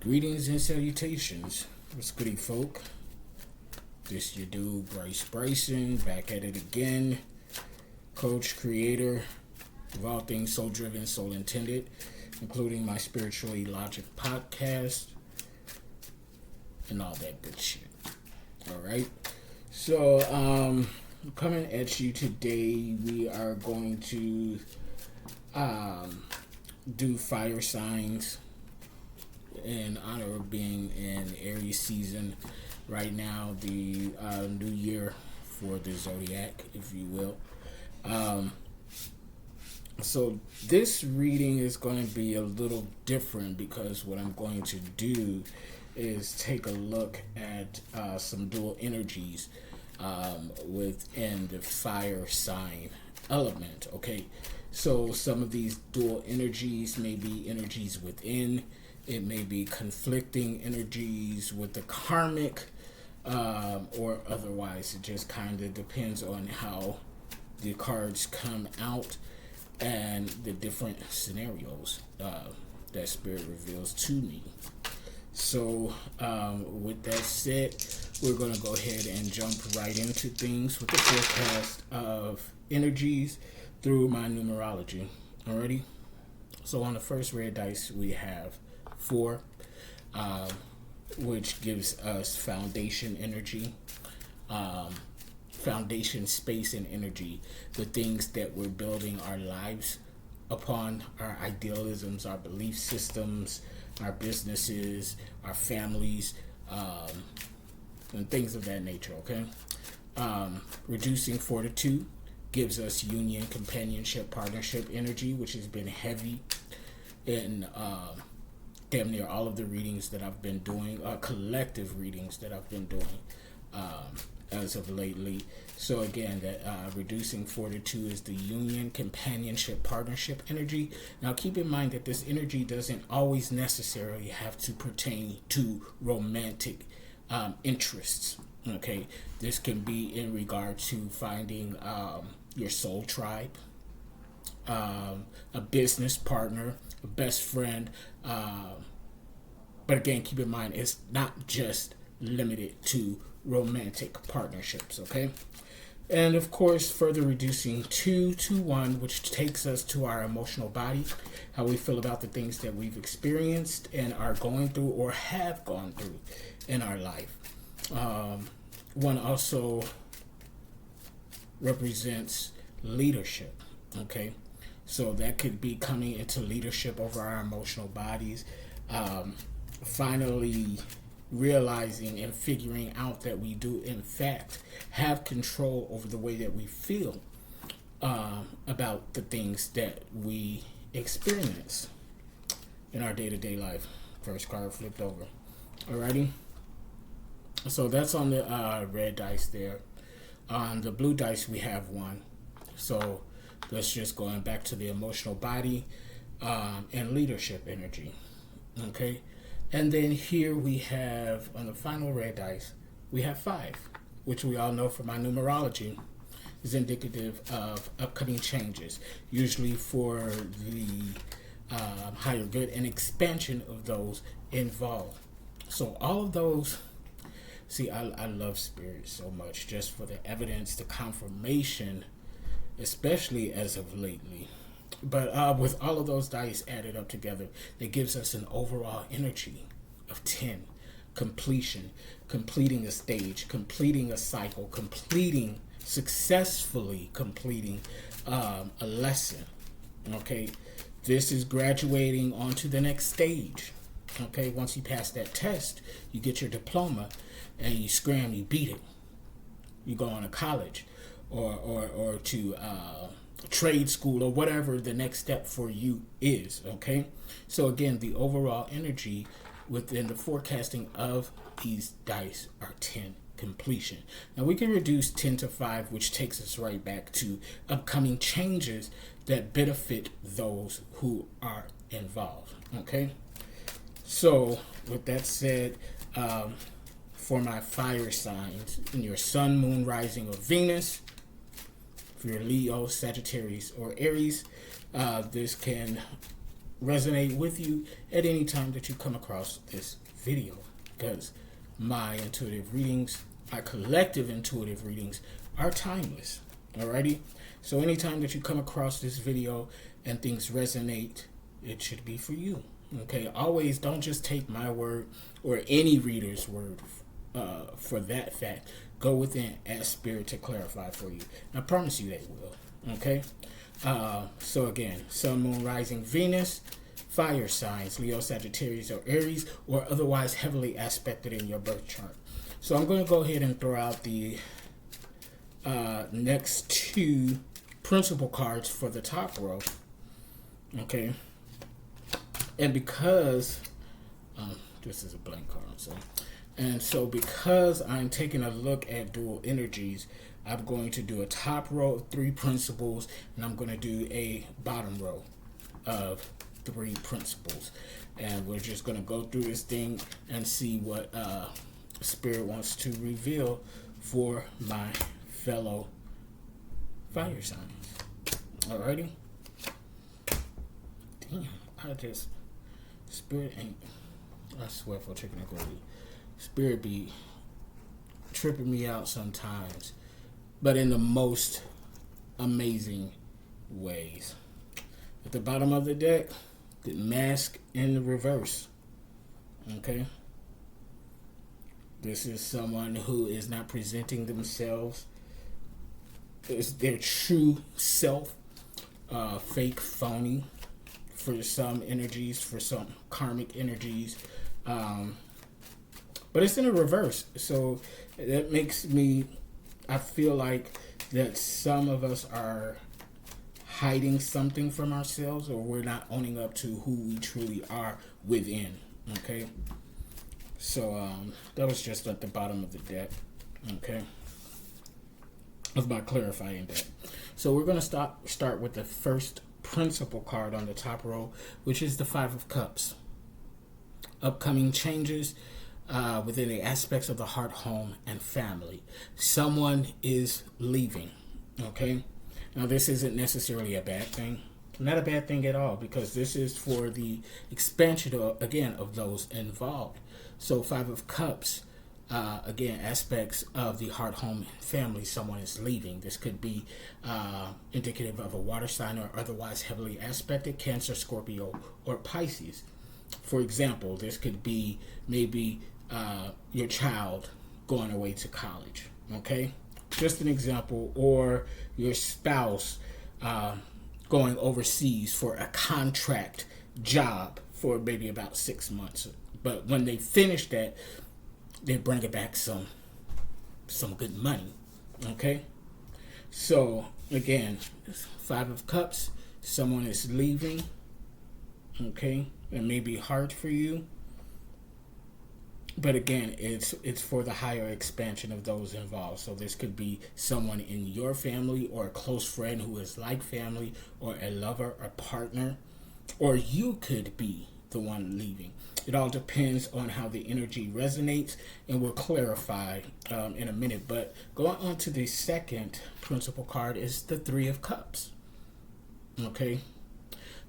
Greetings and salutations. What's goody, folk? This your dude, Bryson, back at it again. Coach, creator of all things soul driven, soul intended, including my Spiritually Logic podcast and all that good shit. Alright. So, coming at you today, we are going to do fire signs in honor of being in Aries season right now, the new year for the zodiac, if you will. So this reading is going to be a little different because what I'm going to do is take a look at some dual energies within the fire sign element. Okay, so some of these dual energies may be energies within. It may be conflicting energies with the karmic, or otherwise. It just kind of depends on how the cards come out and the different scenarios that Spirit reveals to me. So, with that said, we're going to go ahead and jump right into things with the forecast of energies through my numerology. Alrighty? So, on the first red dice, we have 4, which gives us foundation energy, foundation space and energy, the things that we're building our lives upon, our idealisms, our belief systems, our businesses, our families, and things of that nature. Okay, reducing fortitude gives us union, companionship, partnership energy, which has been heavy in damn near all of the readings that I've been doing, collective readings that I've been doing as of lately. So again, that reducing fortitude is the union, companionship, partnership energy. Now keep in mind that this energy doesn't always necessarily have to pertain to romantic interests. Okay, this can be in regard to finding your soul tribe, a business partner, a best friend, but again, keep in mind it's not just limited to romantic partnerships. Okay, and of course, further reducing 2 to 1, which takes us to our emotional body, how we feel about the things that we've experienced and are going through or have gone through in our life. 1 also represents leadership. Okay, so that could be coming into leadership over our emotional bodies, finally realizing and figuring out that we do in fact have control over the way that we feel about the things that we experience in our day-to-day life. First card flipped over. Alrighty, so that's on the red dice there. On the blue dice we have 1. So let's just going back to the emotional body and leadership energy. Okay, and then here we have on the final red dice we have 5, which we all know from my numerology is indicative of upcoming changes, usually for the higher good and expansion of those involved. So all of those, see, I love Spirit so much just for the evidence, the confirmation, especially as of lately. But with all of those dice added up together, it gives us an overall energy of 10. Completion, completing a stage, completing a cycle, successfully completing a lesson. Okay, this is graduating onto the next stage. Okay, once you pass that test, you get your diploma and you scram, you beat it. You go on to college or to trade school or whatever the next step for you is. Okay, so again, the overall energy within the forecasting of these dice are 10. Completion. Now we can reduce 10 to 5, which takes us right back to upcoming changes that benefit those who are involved. Okay, so with that said, for my fire signs, in your sun, moon, rising, or Venus, for your Leo, Sagittarius, or Aries, this can resonate with you at any time that you come across this video, because my intuitive readings, my collective intuitive readings, are timeless. Alrighty? So anytime that you come across this video and things resonate, it should be for you. Okay? Always don't just take my word or any reader's word for that fact. Go within, ask Spirit to clarify for you. I promise you they will. Okay? So again, Sun, Moon, Rising, Venus, fire signs, Leo, Sagittarius, or Aries, or otherwise heavily aspected in your birth chart. So I'm going to go ahead and throw out the next two principal cards for the top row. Okay? And because this is a blank card, so because I'm taking a look at dual energies, I'm going to do a top row of 3 principles, and I'm going to do a bottom row of 3 principles. And we're just going to go through this thing and see what Spirit wants to reveal for my fellow fire signs. Alrighty? Damn, Spirit ain't, I swear for chicken and gravy, Spirit be tripping me out sometimes, but in the most amazing ways. At the bottom of the deck, the mask in the reverse. Okay? This is someone who is not presenting themselves as their true self, fake, phony for some energies, for some karmic energies. But it's in a reverse. So that makes me, I feel like that some of us are hiding something from ourselves, or we're not owning up to who we truly are within. Okay? So that was just at the bottom of the deck. Okay? Of my clarifying deck. So we're going to start with the first principal card on the top row, which is the 5 of Cups. Upcoming changes within the aspects of the heart, home, and family. Someone is leaving. Okay? Now, this isn't necessarily a bad thing. Not a bad thing at all, because this is for the expansion, of those involved. So 5 of Cups, again, aspects of the heart, home, and family, someone is leaving. This could be indicative of a water sign or otherwise heavily aspected, Cancer, Scorpio, or Pisces. For example, this could be maybe your child going away to college, okay? Just an example. Or your spouse going overseas for a contract job for maybe about 6 months. But when they finish that, they bring it back some good money, okay? So, again, 5 of Cups, someone is leaving, okay? It may be hard for you, but again, it's for the higher expansion of those involved. So this could be someone in your family, or a close friend who is like family, or a lover, or partner, or you could be the one leaving. It all depends on how the energy resonates, and we'll clarify in a minute. But going on to the second principal card is the 3 of Cups. Okay?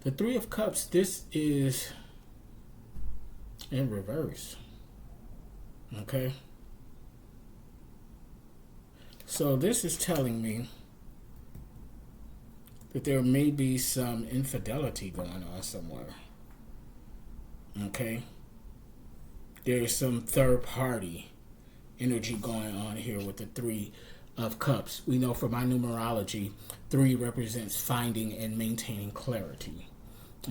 The 3 of Cups, this is in reverse. Okay? So this is telling me that there may be some infidelity going on somewhere. Okay? There's some third party energy going on here with the 3 of Cups. We know from my numerology, 3 represents finding and maintaining clarity.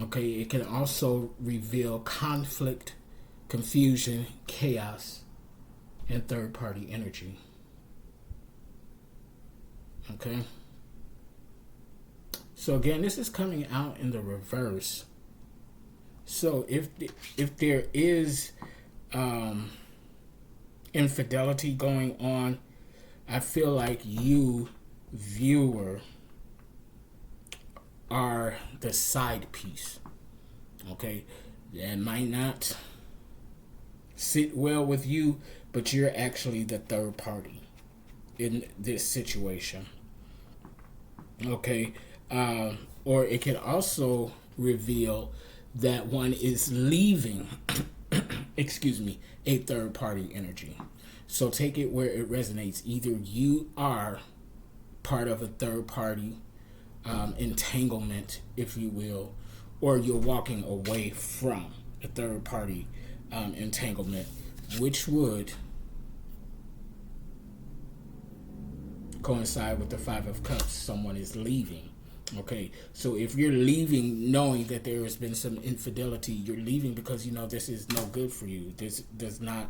Okay? It can also reveal conflict, confusion, chaos, and third party energy. Okay? So again, this is coming out in the reverse. So if there is infidelity going on, I feel like you, viewer, are the side piece. Okay? That might not sit well with you, but you're actually the third party in this situation. Okay? Or it can also reveal that one is leaving, excuse me, a third party energy. So take it where it resonates. Either you are part of a third party entanglement, if you will, or you're walking away from a third party entanglement, which would coincide with the Five of Cups. Someone is leaving. Okay, so if you're leaving knowing that there has been some infidelity, you're leaving because you know this is no good for you. This does not,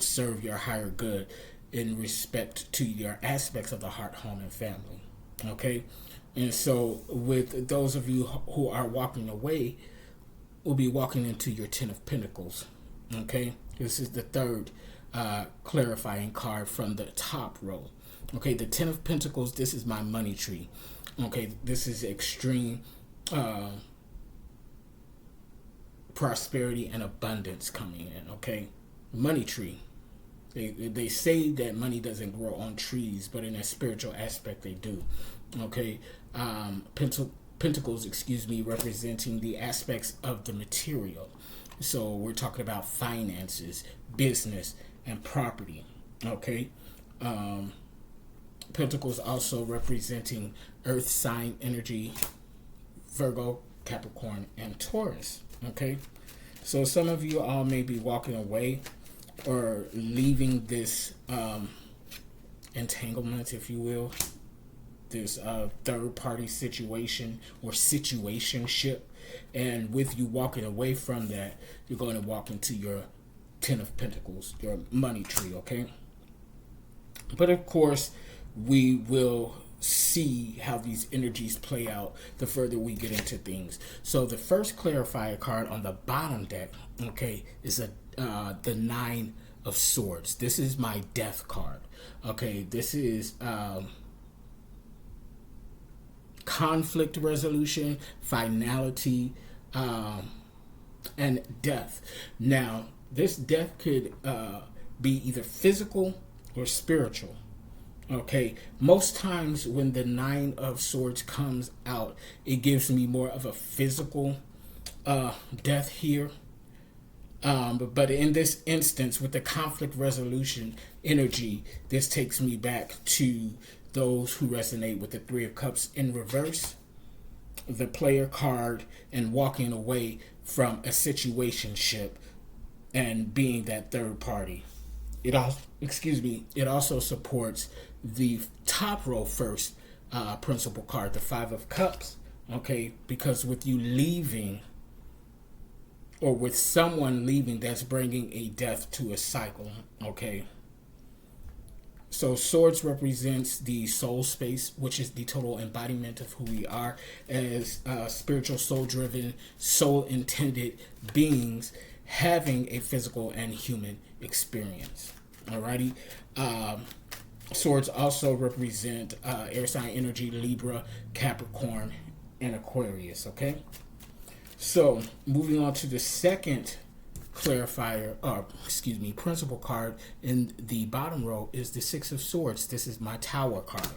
serve your higher good in respect to your aspects of the heart, home, and family. Okay, and so with those of you who are walking away, will be walking into your Ten of Pentacles. Okay, this is the third clarifying card from the top row. Okay, the Ten of Pentacles, this is my money tree. Okay, this is extreme prosperity and abundance coming in. Okay, money tree. They say that money doesn't grow on trees, but in a spiritual aspect they do. Okay, Pentacles, representing the aspects of the material. So we're talking about finances, business, and property. Okay. Pentacles also representing earth sign energy, Virgo, Capricorn, and Taurus. Okay, so some of you all may be walking away or leaving this entanglement, if you will, this third party situation or situationship, and with you walking away from that, you're going to walk into your Ten of Pentacles, your money tree. Okay, but of course we will see how these energies play out the further we get into things. So the first clarifier card on the bottom deck, okay, is the Nine of Swords. This is my death card. Okay, this is conflict resolution, finality, and death. Now, this death could be either physical or spiritual. Okay, most times when the Nine of Swords comes out, it gives me more of a physical death here. But in this instance, with the conflict resolution energy, this takes me back to those who resonate with the Three of Cups in reverse, the player card, and walking away from a situationship and being that third party. It also supports the top row first principal card, the Five of Cups. Okay, because with you leaving, or with someone leaving, that's bringing a death to a cycle. Okay, so Swords represents the soul space, which is the total embodiment of who we are as spiritual, soul-driven, soul-intended beings having a physical and human experience. Alrighty. Swords also represent air sign energy, Libra, Capricorn, and Aquarius. Okay. So moving on to the second principal card in the bottom row is the Six of Swords. This is my Tower card.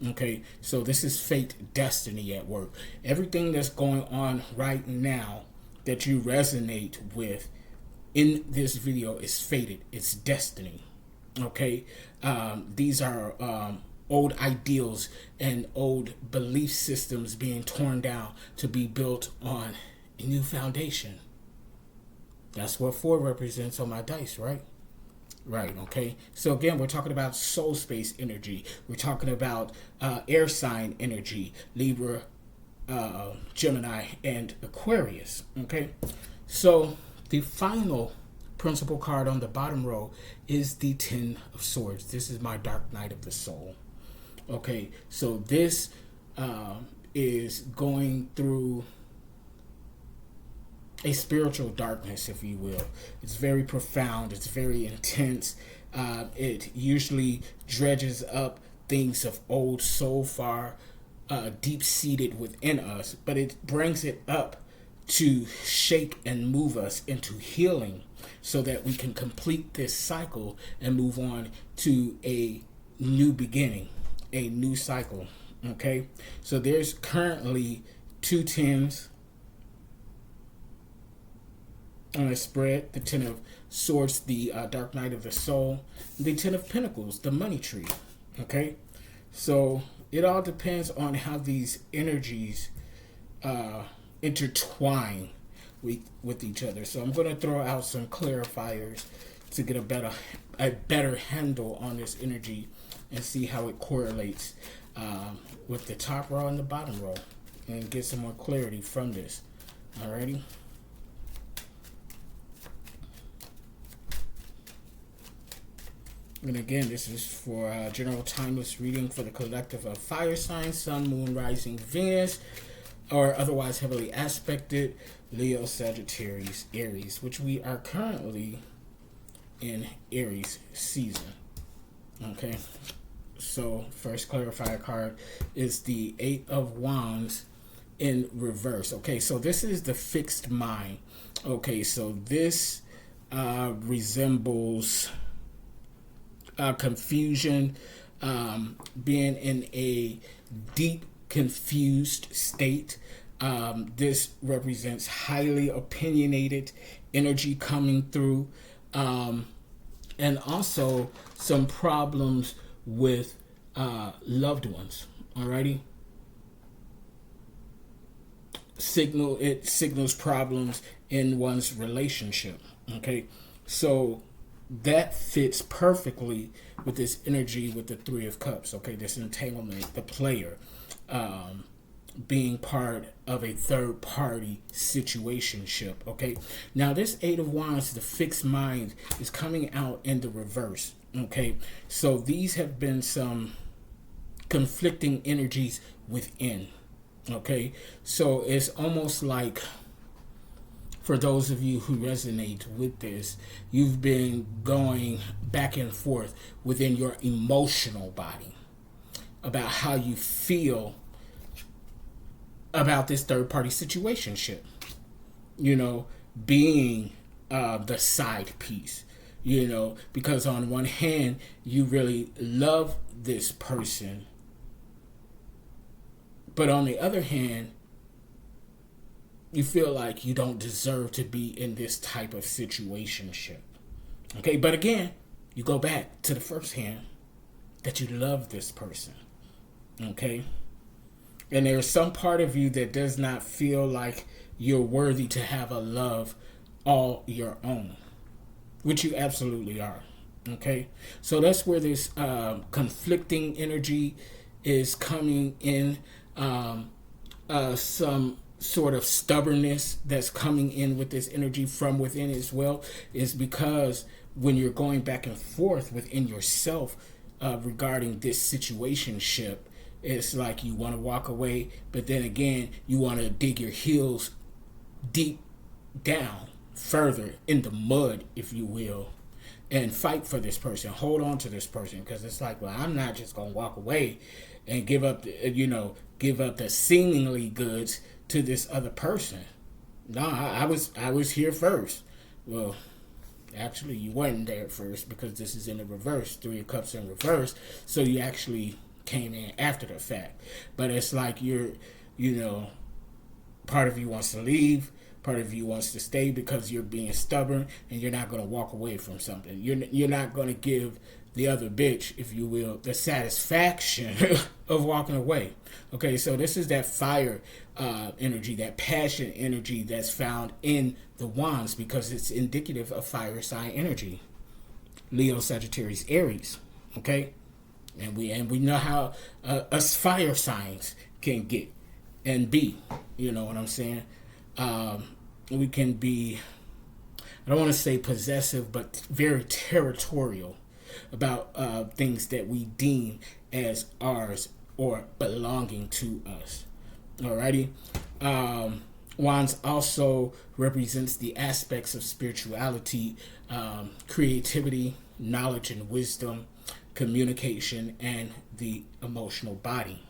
Okay, so this is fate, destiny at work. Everything that's going on right now that you resonate with in this video is fated. It's destiny. Okay, these are old ideals and old belief systems being torn down to be built on a new foundation. That's what 4 represents on my dice, right? Right, okay. So again, we're talking about soul space energy. We're talking about air sign energy, Libra, Gemini, and Aquarius, okay? So the final principal card on the bottom row is the Ten of Swords. This is my Dark Night of the Soul. Okay, so this is going through a spiritual darkness, if you will. It's very profound. It's very intense. It usually dredges up things of old, so far deep-seated within us, but it brings it up to shake and move us into healing so that we can complete this cycle and move on to a new beginning, a new cycle. Okay, so there's currently 2 tens, on a spread. The Ten of Swords, the Dark Night of the Soul. The Ten of Pentacles, the Money Tree. Okay? So it all depends on how these energies intertwine with each other. So I'm going to throw out some clarifiers to get a better handle on this energy and see how it correlates with the top row and the bottom row, and get some more clarity from this. Alrighty. And again, this is for general timeless reading for the collective of fire signs, Sun, Moon, Rising, Venus, or otherwise heavily aspected, Leo, Sagittarius, Aries, which we are currently in Aries season. Okay, so first clarifier card is the Eight of Wands in reverse. Okay, so this is the fixed mind. Okay, so this resembles confusion, being in a deep confused state. This represents highly opinionated energy coming through, and also some problems with loved ones. Alrighty, it signals problems in one's relationship. Okay, so that fits perfectly with this energy with the Three of Cups. Okay, this entanglement, the player being part of a third party situationship. Okay, now this Eight of Wands, the fixed mind, is coming out in the reverse. Okay, so these have been some conflicting energies within. Okay, so it's almost like, for those of you who resonate with this, you've been going back and forth within your emotional body about how you feel about this third party situationship. You know, being the side piece, you know, because on one hand, you really love this person, but on the other hand, you feel like you don't deserve to be in this type of situationship. Okay, but again, you go back to the first hand that you love this person. Okay, and there's some part of you that does not feel like you're worthy to have a love all your own, which you absolutely are. Okay, so that's where this conflicting energy is coming in. Some sort of stubbornness that's coming in with this energy from within as well, is because when you're going back and forth within yourself regarding this situationship, it's like you want to walk away, but then again you want to dig your heels deep down further in the mud, if you will, and fight for this person, hold on to this person, because it's like, well, I'm not just gonna walk away and give up the seemingly goods to this other person. No, I was here first. Well, actually, you weren't there first, because this is in the reverse, Three of Cups in reverse. So you actually came in after the fact. But it's like part of you wants to leave, part of you wants to stay because you're being stubborn and you're not going to walk away from something. You're not going to give the other bitch, if you will, the satisfaction of walking away. Okay, so this is that fire energy, that passion energy that's found in the wands, because it's indicative of fire sign energy. Leo, Sagittarius, Aries. Okay, and we know how us fire signs can get and be. You know what I'm saying? We can be, I don't want to say possessive, but very territorial about things that we deem as ours or belonging to us. Alrighty. Wands also represents the aspects of spirituality, creativity, knowledge and wisdom, communication, and the emotional body.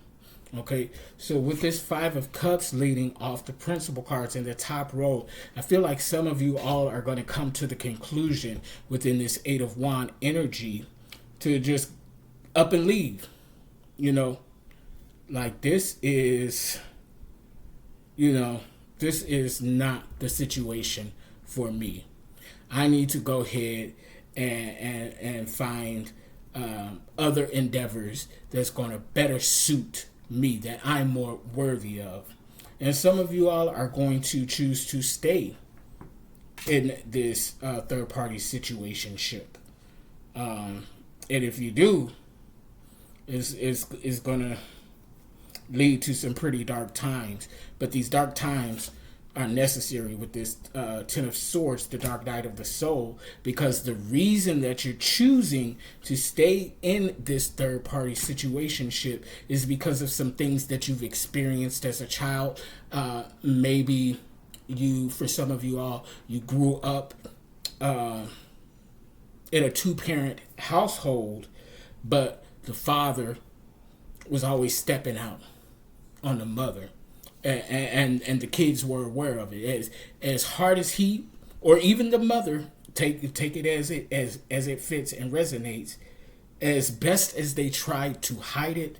Okay, so with this Five of Cups leading off the principal cards in the top row, I feel like some of you all are going to come to the conclusion within this Eight of Wands energy to just up and leave. You know, like this is not the situation for me. I need to go ahead and find other endeavors that's going to better suit me, that I'm more worthy of. And some of you all are going to choose to stay in this third party situationship. And if you do, it's going to lead to some pretty dark times. But these dark times are necessary with this Ten of Swords, the dark night of the soul, because the reason that you're choosing to stay in this third party situationship is because of some things that you've experienced as a child. Maybe for some of you all, you grew up in a two-parent household, but the father was always stepping out on the mother, and the kids were aware of it. As hard as he or even the mother take it as it fits and resonates, as best as they tried to hide it,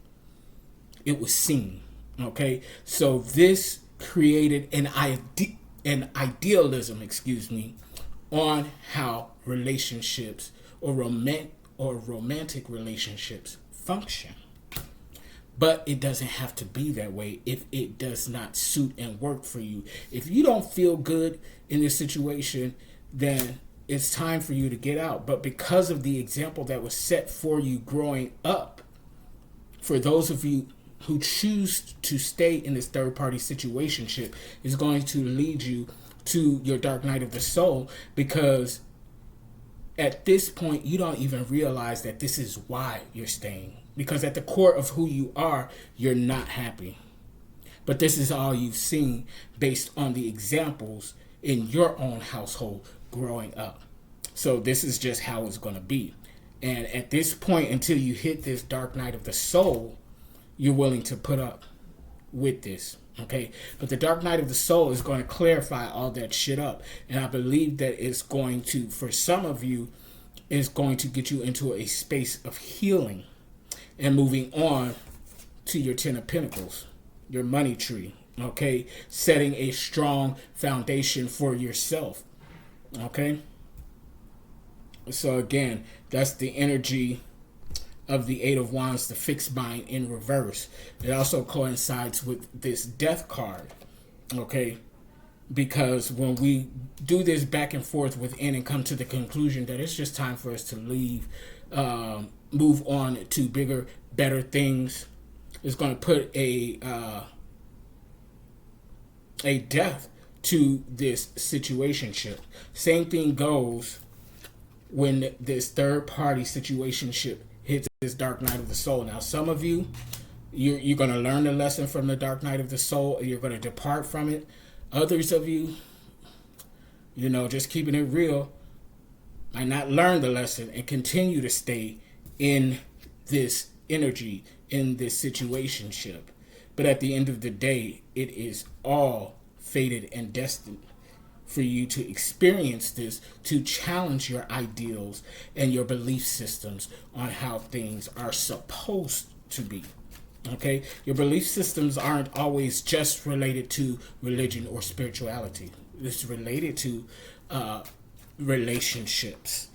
it was seen. Okay, so this created an idealism, on how relationships or romantic relationships function. But it doesn't have to be that way if it does not suit and work for you. If you don't feel good in this situation, then it's time for you to get out. But because of the example that was set for you growing up, for those of you who choose to stay in this third party situationship, is going to lead you to your dark night of the soul, because at this point you don't even realize that this is why you're staying, because at the core of who you are, you're not happy. But this is all you've seen based on the examples in your own household growing up. So this is just how it's going to be. And at this point, until you hit this dark night of the soul, you're willing to put up with this. Okay, but the dark night of the soul is going to clarify all that shit up, and I believe that it's going to, for some of you, is going to get you into a space of healing and moving on to your Ten of Pentacles, your money tree. Okay, setting a strong foundation for yourself. Okay, so again, that's the energy of the Eight of Wands, the fixed mind in reverse. It also coincides with this Death card, okay? Because when we do this back and forth within and come to the conclusion that it's just time for us to leave, move on to bigger, better things, it's going to put a death to this situationship. Same thing goes when this third party situationship hits this dark night of the soul. Now, some of you, you're going to learn the lesson from the dark night of the soul, and you're going to depart from it. Others of you, just keeping it real, might not learn the lesson and continue to stay in this energy, in this situationship. But at the end of the day, it is all fated and destined for you to experience this, to challenge your ideals and your belief systems on how things are supposed to be. Okay? Your belief systems aren't always just related to religion or spirituality. It's related to relationships,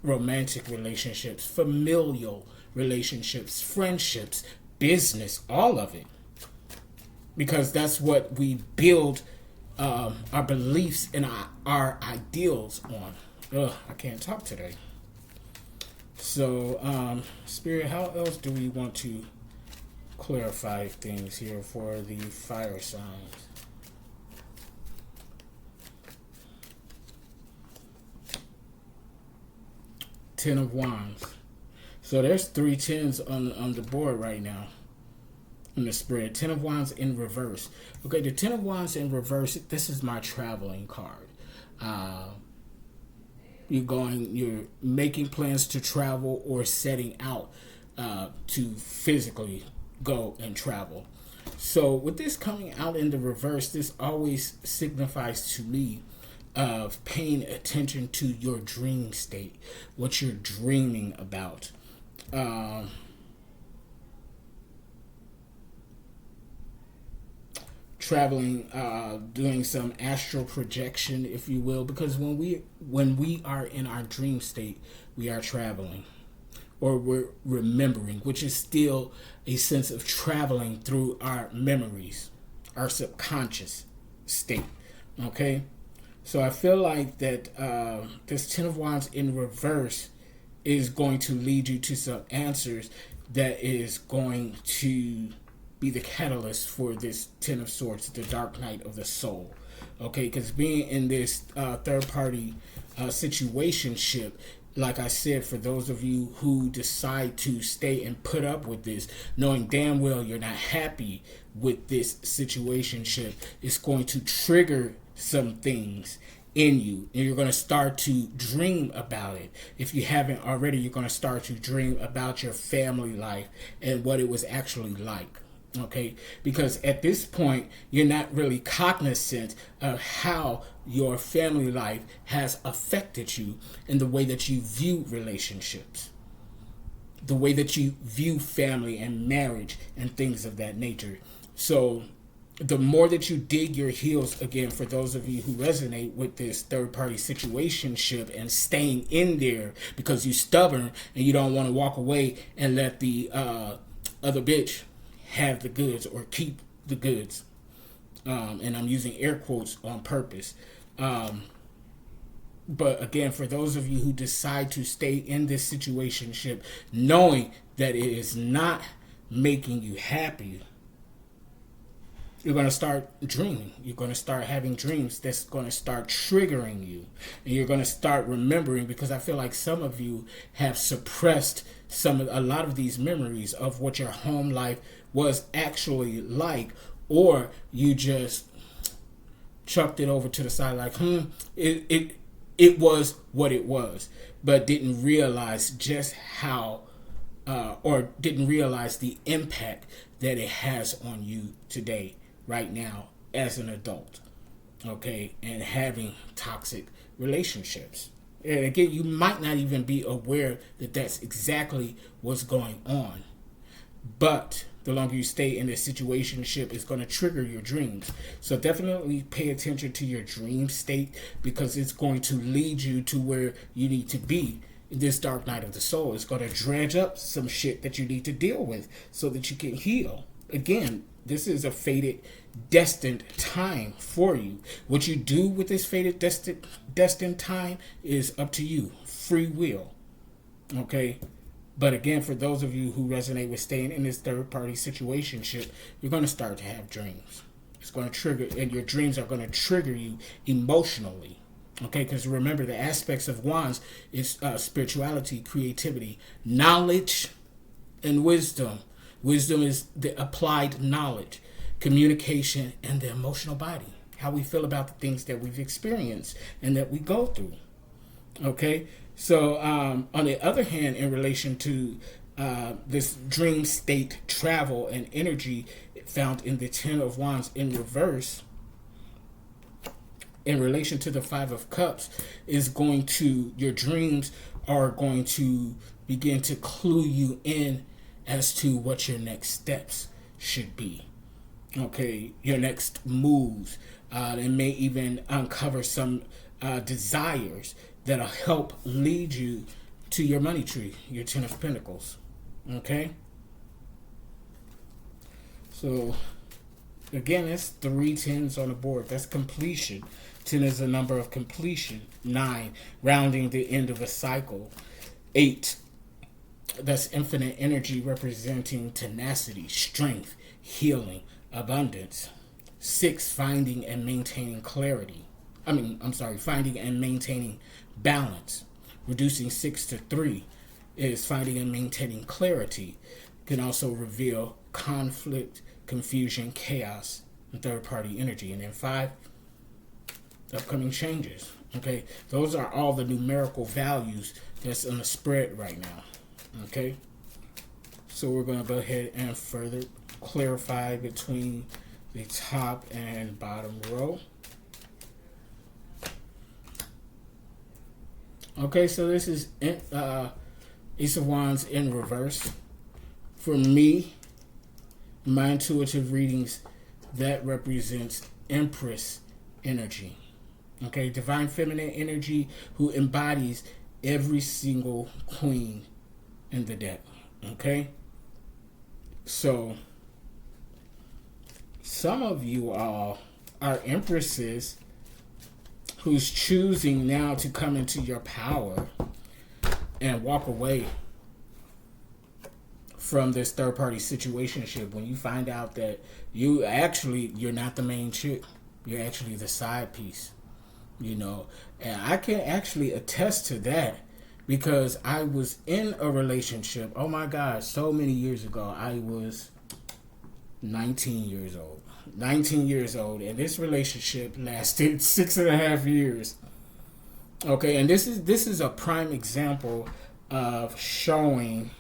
romantic relationships, familial relationships, friendships, business, all of it. Because that's what we build our beliefs and our ideals on. I can't talk today. So, Spirit, how else do we want to clarify things here for the fire signs? Ten of Wands. So there's 3 tens on the board right now in the spread. Ten of Wands in reverse. Okay, the Ten of Wands in reverse, this is my traveling card. You're making plans to travel or setting out to physically go and travel. So with this coming out in the reverse, this always signifies to me of paying attention to your dream state, what you're dreaming about. traveling, doing some astral projection, if you will, because when we are in our dream state, we are traveling, or we're remembering, which is still a sense of traveling through our memories, our subconscious state. Okay, so I feel like that this Ten of Wands in reverse is going to lead you to some answers that is going to be the catalyst for this Ten of Swords, the dark night of the soul. Okay, because being in this third party situationship, like I said, for those of you who decide to stay and put up with this, knowing damn well you're not happy with this situationship, it's going to trigger some things in you, and you're going to start to dream about it. If you haven't already, you're going to start to dream about your family life and what it was actually like. Okay, because at this point you're not really cognizant of how your family life has affected you in the way that you view relationships, the way that you view family and marriage and things of that nature. So the more that you dig your heels, again, for those of you who resonate with this third party situationship and staying in there because you're stubborn and you don't want to walk away and let the other bitch have the goods or keep the goods, and I'm using air quotes on purpose, but again, for those of you who decide to stay in this situationship knowing that it is not making you happy, you're going to start dreaming. You're going to start having dreams that's going to start triggering you, and you're going to start remembering, because I feel like some of you have suppressed a lot of these memories of what your home life was actually like, or you just chucked it over to the side like, it was what it was, but didn't realize just how, or didn't realize the impact that it has on you today, right now, as an adult, okay, and having toxic relationships. And again, you might not even be aware that that's exactly what's going on, but the longer you stay in this situationship, it's going to trigger your dreams. So definitely pay attention to your dream state, because it's going to lead you to where you need to be in this dark night of the soul. It's going to dredge up some shit that you need to deal with so that you can heal. Again, this is a fated, destined time for you. What you do with this fated, destined time is up to you. Free will. Okay? But again, for those of you who resonate with staying in this third-party situationship, you're going to start to have dreams. It's going to trigger, and your dreams are going to trigger you emotionally. Okay? Because remember, the aspects of wands is spirituality, creativity, knowledge, and wisdom. Wisdom is the applied knowledge, communication, and the emotional body. How we feel about the things that we've experienced and that we go through. Okay? So, on the other hand, in relation to this dream state travel and energy found in the Ten of Wands in reverse, in relation to the Five of Cups, is going to, your dreams are going to begin to clue you in as to what your next steps should be. Okay, your next moves. And may even uncover some desires that'll help lead you to your money tree, your Ten of Pentacles. Okay? So, again, that's 3 tens on the board. That's completion. 10 is the number of completion. 9, rounding the end of a cycle. 8, that's infinite energy, representing tenacity, strength, healing, abundance. 6, finding and maintaining clarity. Finding and maintaining balance. Reducing 6 to 3 is finding and maintaining clarity. Can also reveal conflict, confusion, chaos, and third-party energy. And then 5, upcoming changes. Okay, those are all the numerical values that's on the spread right now. Okay, so we're going to go ahead and further clarify between the top and bottom row. Okay, so this is Ace of Wands in reverse. For me, my intuitive readings, that represents Empress energy. Okay, divine feminine energy who embodies every single queen in the deck. Okay, so some of you all are empresses who's choosing now to come into your power and walk away from this third party situationship when you find out that you're not the main chick, you're actually the side piece, and I can actually attest to that because I was in a relationship, oh my God, so many years ago. I was 19 years old, and this relationship lasted 6.5 years. Okay, and this is a prime example of showing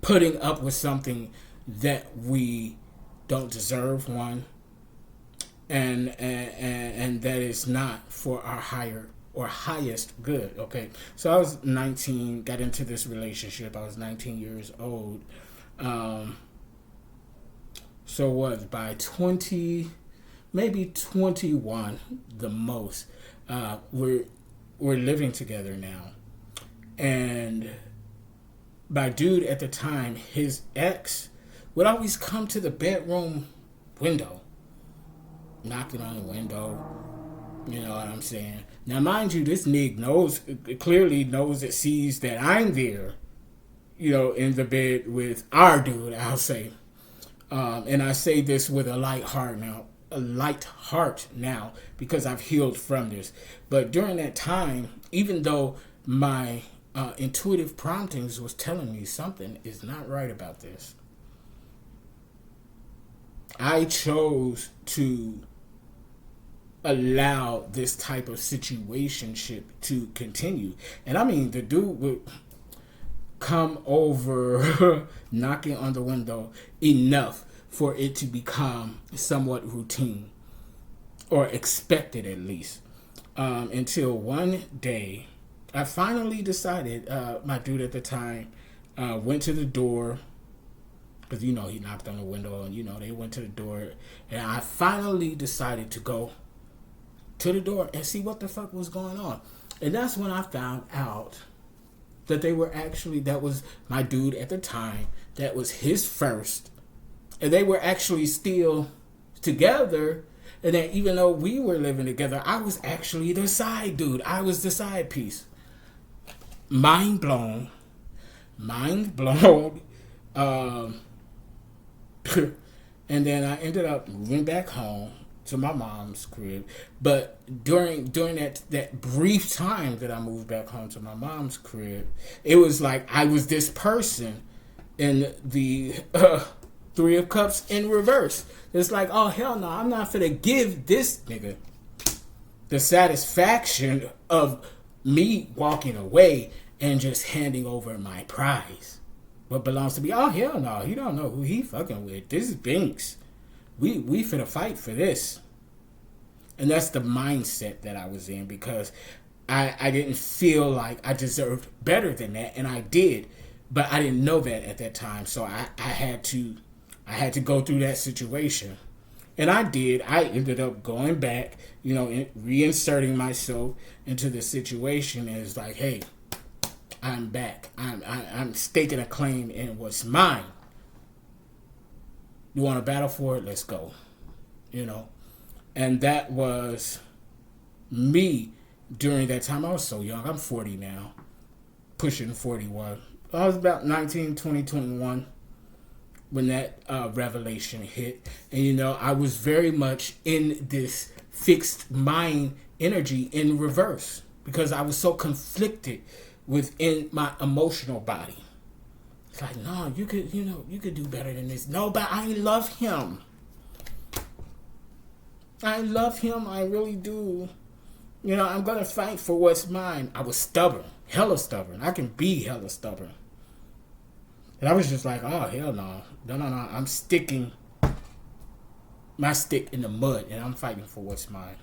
putting up with something that we don't deserve, one, and that is not for our higher or highest good. Okay, so I was 19, got into this relationship. I was 19 years old. So what? By 20, maybe 21, the most. We're living together now, and my dude at the time, his ex, would always come to the bedroom window, knocking on the window. You know what I'm saying? Now, mind you, this nigga clearly knows that sees that I'm there, in the bed with our dude, I'll say. And I say this with a light heart now, because I've healed from this. But during that time, even though my intuitive promptings was telling me something is not right about this, I chose to allow this type of situationship to continue. And I mean, the dude would come over knocking on the window enough for it to become somewhat routine or expected, at least, until one day I finally decided, my dude at the time went to the door, because he knocked on the window, and they went to the door, and I finally decided to go to the door and see what the fuck was going on. And that's when I found out that that was my dude at the time, that was his first, and they were actually still together. And then even though we were living together, I was actually the side dude. I was the side piece. Mind blown. And then I ended up moving back home to my mom's crib. But during that brief time that I moved back home to my mom's crib, it was like I was this person in the Three of Cups in reverse. It's like, oh hell no, I'm not finna give this nigga the satisfaction of me walking away and just handing over my prize, what belongs to me. Oh hell no, he don't know who he fucking with. This is Binks. We finna fight for this. And that's the mindset that I was in, because I didn't feel like I deserved better than that, and I did, but I didn't know that at that time. So I had to go through that situation. And I did. I ended up going back, reinserting myself into the situation, and it's like, hey, I'm back. I'm staking a claim in what's mine. You want to battle for it? Let's go. And that was me during that time. I was so young. I'm 40 now, pushing 41. I was about 19, 20, 21 when that revelation hit. And, I was very much in this fixed mind energy in reverse, because I was so conflicted within my emotional body. It's like, no, you could do better than this. No, but I love him. I really do. I'm going to fight for what's mine. I was stubborn, hella stubborn. I can be hella stubborn. And I was just like, oh, hell no. No. I'm sticking my stick in the mud, and I'm fighting for what's mine.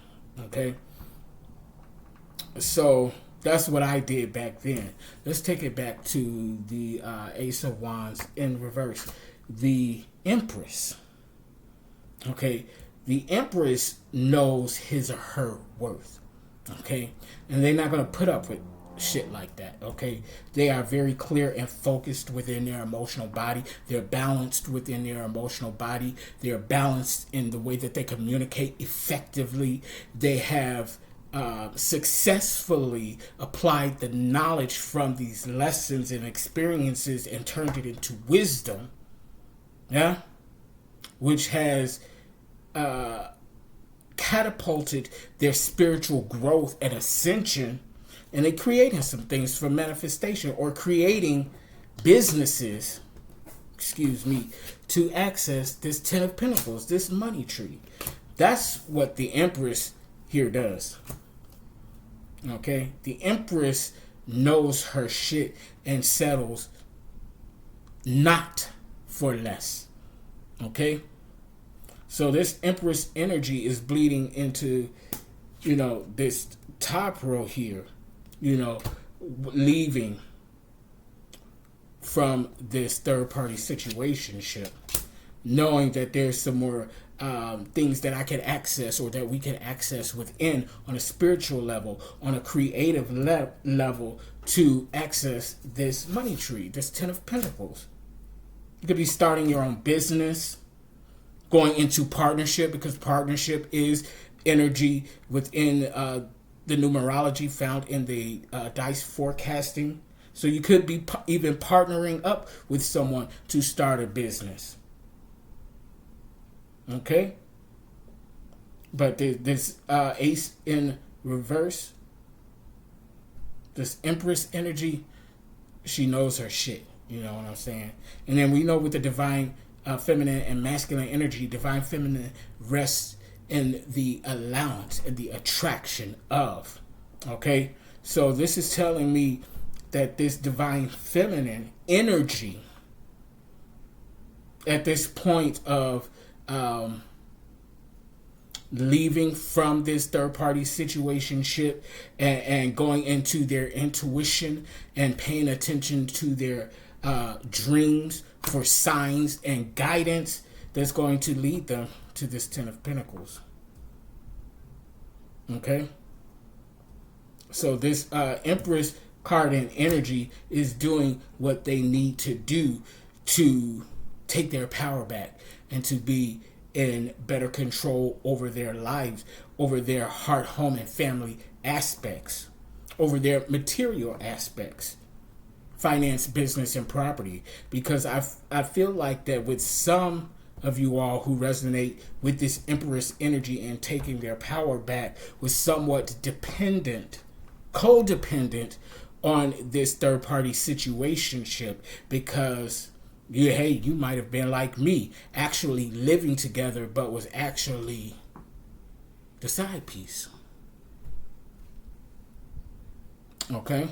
Okay? So that's what I did back then. Let's take it back to the Ace of Wands in reverse. The Empress. Okay, the Empress knows his or her worth. Okay, and they're not going to put up with shit like that. Okay, they are very clear and focused within their emotional body. They're balanced within their emotional body. They're balanced in the way that they communicate effectively. They have successfully applied the knowledge from these lessons and experiences and turned it into wisdom. Yeah, which has catapulted their spiritual growth and ascension, and they creating some things for manifestation or creating businesses, to access this Ten of Pentacles, this money tree. That's what the Empress here does. Okay, the Empress knows her shit and settles not for less. Okay, so this Empress energy is bleeding into, this top row here, leaving from this third party situationship, knowing that there's some more things that I can access or that we can access within on a spiritual level, on a creative level to access this money tree, this Ten of Pentacles. You could be starting your own business, going into partnership, because partnership is energy within the numerology found in the dice forecasting. So you could be even partnering up with someone to start a business. Okay? But this ace in reverse, this Empress energy, she knows her shit. You know what I'm saying? And then we know with the divine feminine and masculine energy, divine feminine rests in the allowance and the attraction of. Okay? So this is telling me that this divine feminine energy at this point of leaving from this third party situationship and going into their intuition and paying attention to their dreams for signs and guidance that's going to lead them to this Ten of Pentacles. Okay? So this Empress card and energy is doing what they need to do to take their power back and to be in better control over their lives, over their heart, home, and family aspects, over their material aspects, finance, business, and property. Because I feel like that with some of you all who resonate with this Empress energy and taking their power back was somewhat dependent, codependent on this third party situationship, because you might have been like me, actually living together, but was actually the side piece. Okay?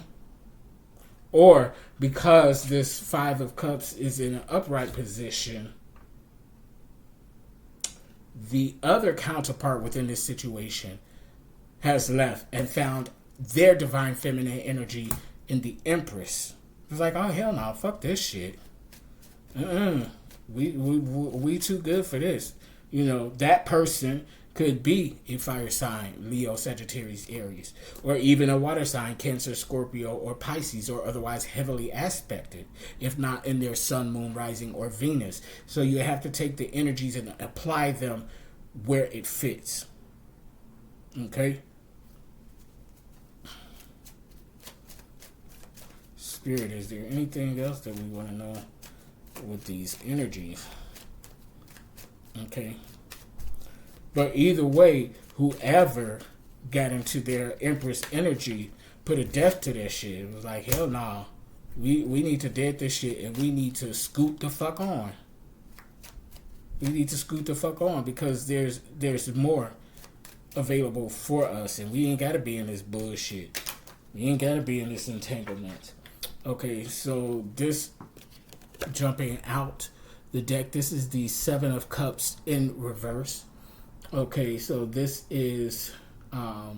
Or because this Five of Cups is in an upright position, the other counterpart within this situation has left and found their divine feminine energy in the Empress. It's like, oh hell no, fuck this shit. We too good for this. That person could be a fire sign, Leo, Sagittarius, Aries, or even a water sign, Cancer, Scorpio, or Pisces, or otherwise heavily aspected, if not in their sun, moon, rising, or Venus. So you have to take the energies and apply them where it fits. Okay? Spirit, is there anything else that we want to know with these energies? Okay. But either way, whoever got into their Empress energy put a death to that shit. It was like, hell no. We need to dead this shit and we need to scoot the fuck on. We need to scoot the fuck on because there's more available for us and we ain't gotta be in this bullshit. We ain't gotta be in this entanglement. Okay, so this jumping out the deck, this is the Seven of Cups in reverse. Okay, so this is I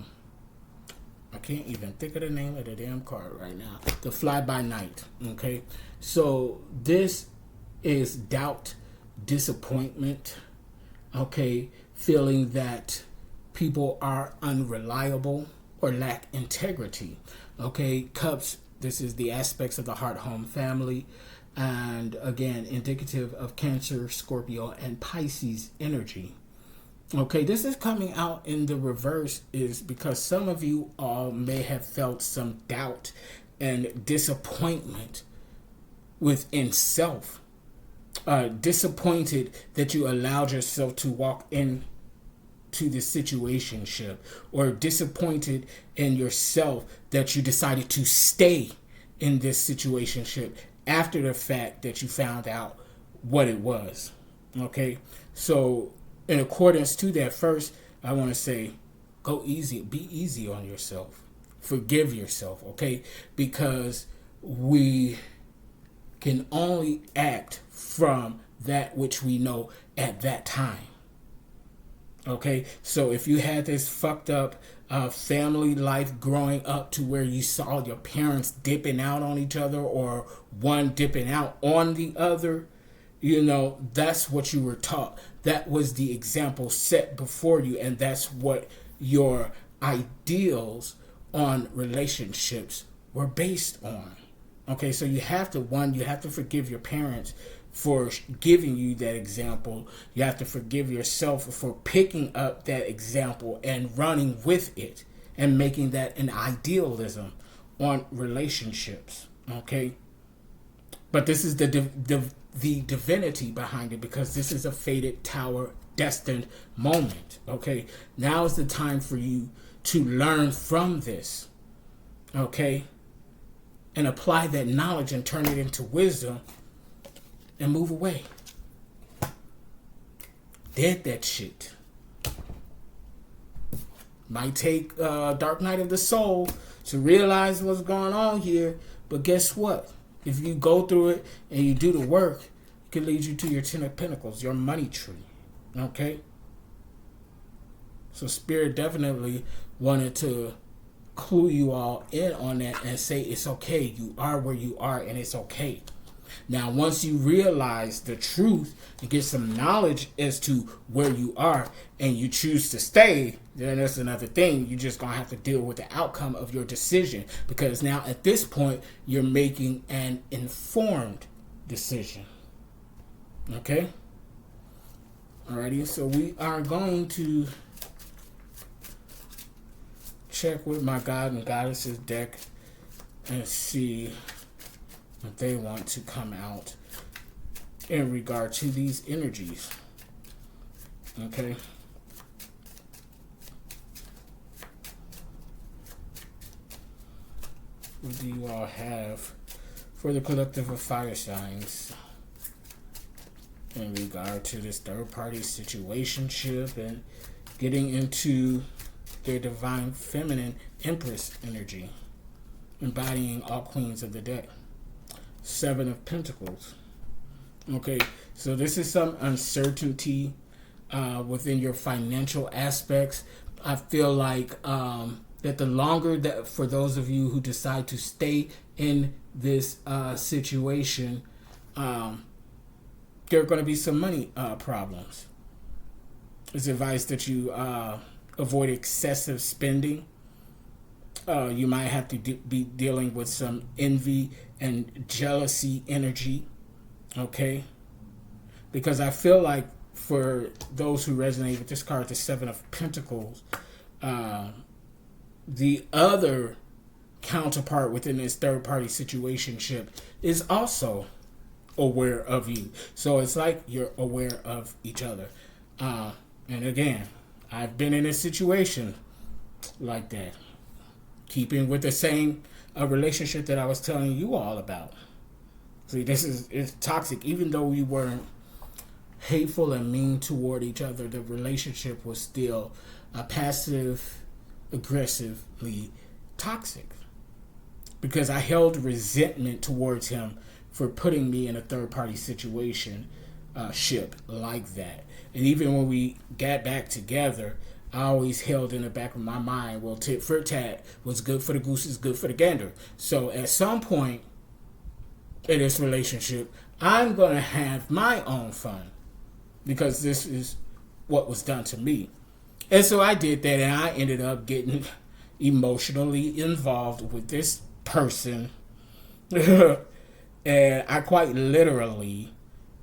can't even think of the name of the damn card right now. The Fly By Night. Okay, so this is doubt, disappointment, Okay, feeling that people are unreliable or lack integrity. Okay, cups, this is the aspects of the heart home family, and again indicative of Cancer, Scorpio, and Pisces energy. Okay, this is coming out in the reverse is because some of you all may have felt some doubt and disappointment within self. Disappointed that you allowed yourself to walk in to the situationship, or disappointed in yourself that you decided to stay in this situationship after the fact that you found out what it was. Okay, so in accordance to that, first I want to say, go easy, be easy on yourself, forgive yourself. Okay, because we can only act from that which we know at that time. Okay, so if you had this fucked up family life growing up to where you saw your parents dipping out on each other, or one dipping out on the other, you know, that's what you were taught. That was the example set before you, and that's what your ideals on relationships were based on. Okay, so you have to forgive your parents for giving you that example. You have to forgive yourself for picking up that example and running with it and making that an idealism on relationships. Okay, but this is the divinity behind it, because this is a fated tower destined moment. Okay, now is the time for you to learn from this. Okay, and apply that knowledge and turn it into wisdom and move away. Dead that shit. Might take Dark Night of the Soul to realize what's going on here, but guess what? If you go through it and you do the work, it can lead you to your Ten of Pentacles, your money tree. Okay? So Spirit definitely wanted to clue you all in on that and say it's okay. You are where you are, and it's okay. Now, once you realize the truth and get some knowledge as to where you are, and you choose to stay, then that's another thing. You're just going to have to deal with the outcome of your decision, because now at this point, you're making an informed decision. Okay? Alrighty, so we are going to check with my God and Goddesses deck and see if they want to come out in regard to these energies. Okay. What do you all have for the collective of fire signs in regard to this third party situationship and getting into their divine feminine Empress energy, embodying all queens of the deck? Seven of Pentacles. Okay, so this is some uncertainty within your financial aspects. I feel like that the longer that, for those of you who decide to stay in this situation, there are going to be some money problems. It's advised that you avoid excessive spending. You might have to be dealing with some envy and jealousy energy. Okay? Because I feel like for those who resonate with this card, the Seven of Pentacles, the other counterpart within this third party situationship is also aware of you. So it's like you're aware of each other. And again, I've been in a situation like that, keeping with the same relationship that I was telling you all about. See, it's toxic. Even though we weren't hateful and mean toward each other, the relationship was still passive, aggressively toxic, because I held resentment towards him for putting me in a third party situation ship like that. And even when we got back together, I always held in the back of my mind, well, tit for tat, what's good for the goose is good for the gander. So at some point in this relationship, I'm going to have my own fun, because this is what was done to me. And so I did that, and I ended up getting emotionally involved with this person. And I quite literally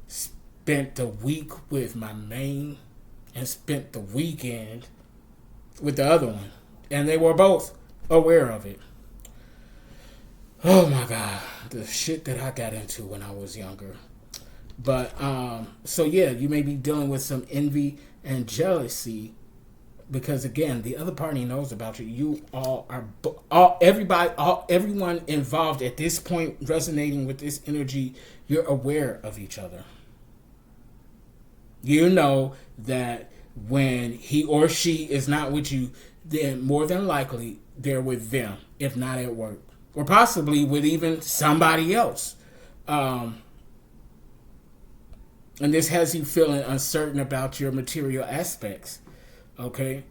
spent the week with my main and spent the weekend with the other one. And they were both aware of it. Oh my God, the shit that I got into when I was younger. But, so yeah, you may be dealing with some envy and jealousy because, again, the other party knows about you. You all are, everyone involved at this point resonating with this energy, you're aware of each other. You know that when he or she is not with you, then more than likely they're with them, if not at work, or possibly with even somebody else. And this has you feeling uncertain about your material aspects, okay?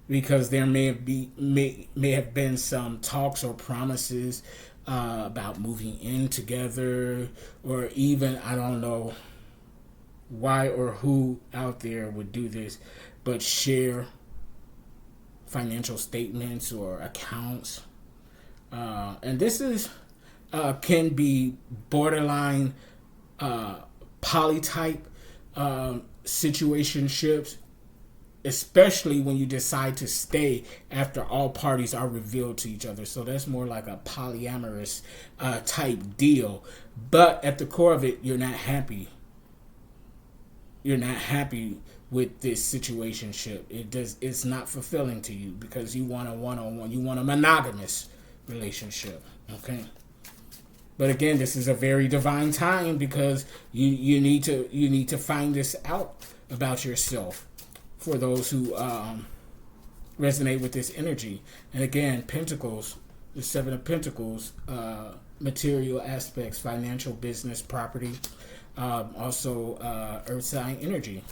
Because there may have been some talks or promises about moving in together, or even, I don't know why or who out there would do this, but share financial statements or accounts. And this is can be borderline polytype situationships, especially when you decide to stay after all parties are revealed to each other. So that's more like a polyamorous type deal. But at the core of it, you're not happy. You're not happy with this situationship. It's not fulfilling to you because you want a one-on-one. You want a monogamous relationship. Okay. But again, this is a very divine time because you need to find this out about yourself for those who resonate with this energy. And again, Pentacles, the Seven of Pentacles, material aspects, financial, business, property, also Earth sign energy,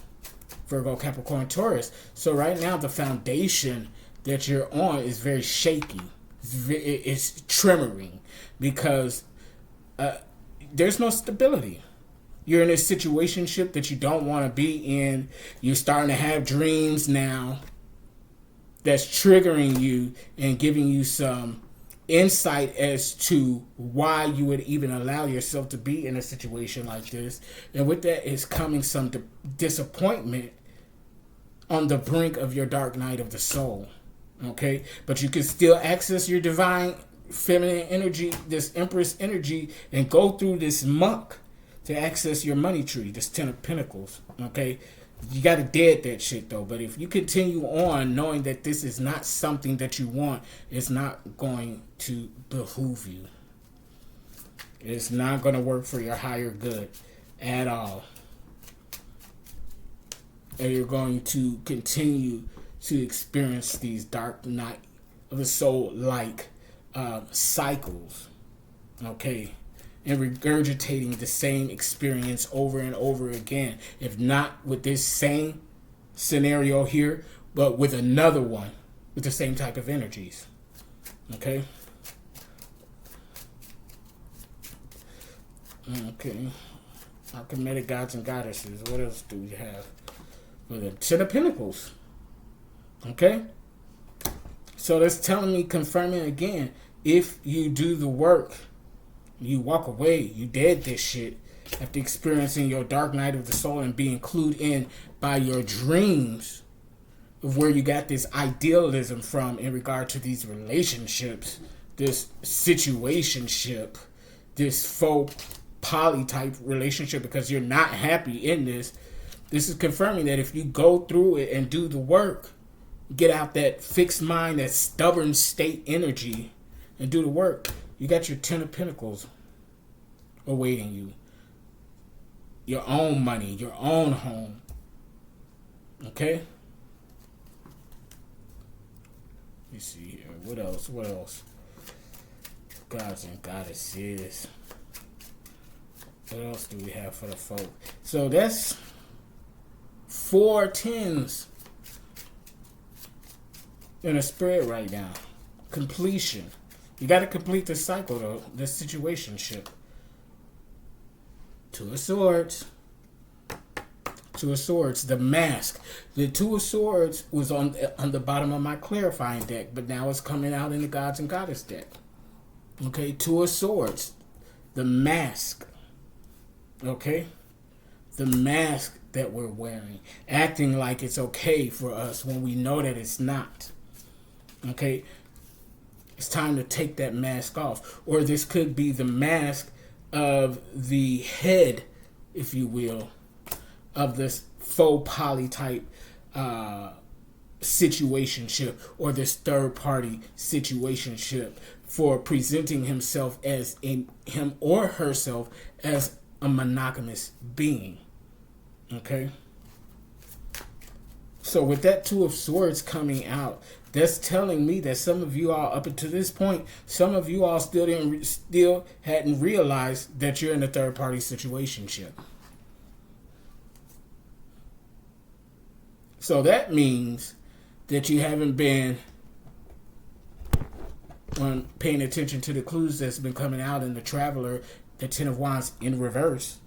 Virgo, Capricorn, Taurus. So right now, the foundation that you're on is very shaky. It's tremoring because there's no stability. You're in a situationship that you don't want to be in. You're starting to have dreams now that's triggering you and giving you some insight as to why you would even allow yourself to be in a situation like this. And with that is coming some disappointment on the brink of your dark night of the soul. Okay? But you can still access your divine feminine energy, this Empress energy, and go through this muck to access your money tree, this Ten of Pentacles. Okay? You got to dead that shit though. But if you continue on knowing that this is not something that you want, it's not going to behoove you. It's not going to work for your higher good at all. And you're going to continue to experience these dark night of the soul like cycles. Okay? And regurgitating the same experience over and over again. If not with this same scenario here, but with another one with the same type of energies. Okay? Okay. Archimedes gods and goddesses. What else do we have? Well, the Ten of Pentacles. Okay? So that's telling me, confirming again, if you do the work, you walk away, you dead this shit after experiencing your dark night of the soul and being clued in by your dreams of where you got this idealism from in regard to these relationships, this situationship, this faux poly type relationship, because you're not happy in this. This is confirming that if you go through it and do the work, get out that fixed mind, that stubborn state energy, and do the work, you got your Ten of Pentacles awaiting you. Your own money, your own home. Okay? Let me see here. What else? What else? Gods and goddesses. What else do we have for the folk? So that's 4 tens in a spread right now. Completion. You got to complete the cycle, though. The situationship. Two of Swords. Two of Swords, the Mask. The Two of Swords was on the bottom of my clarifying deck, but now it's coming out in the Gods and Goddess deck. Okay, Two of Swords, the Mask. Okay, the mask that we're wearing, acting like it's okay for us when we know that it's not. Okay, it's time to take that mask off. Or this could be the mask of the head, if you will, of this faux poly type situationship, or this third party situationship, for presenting himself as him or herself as a monogamous being. Okay, so with that Two of Swords coming out, that's telling me that some of you all, up until this point, some of you all still hadn't realized that you're in a third party situationship. So that means that you haven't been paying attention to the clues that's been coming out in the Traveler, the Ten of Wands in reverse.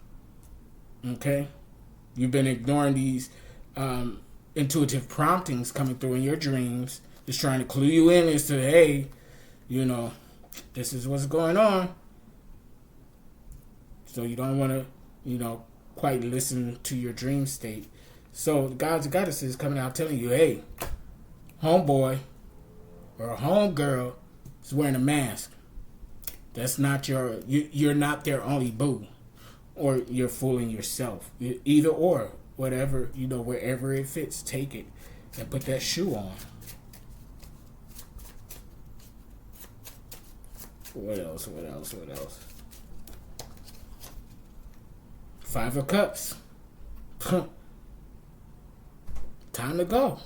Okay, you've been ignoring these intuitive promptings coming through in your dreams, just trying to clue you in as to, hey, you know, this is what's going on. So you don't want to, you know, quite listen to your dream state. So the Gods and Goddesses coming out telling you, hey, homeboy or homegirl is wearing a mask. That's not you're not their only boo, or you're fooling yourself. Either or, whatever, you know, wherever it fits, take it and put that shoe on. What else? Five of Cups. Time to go.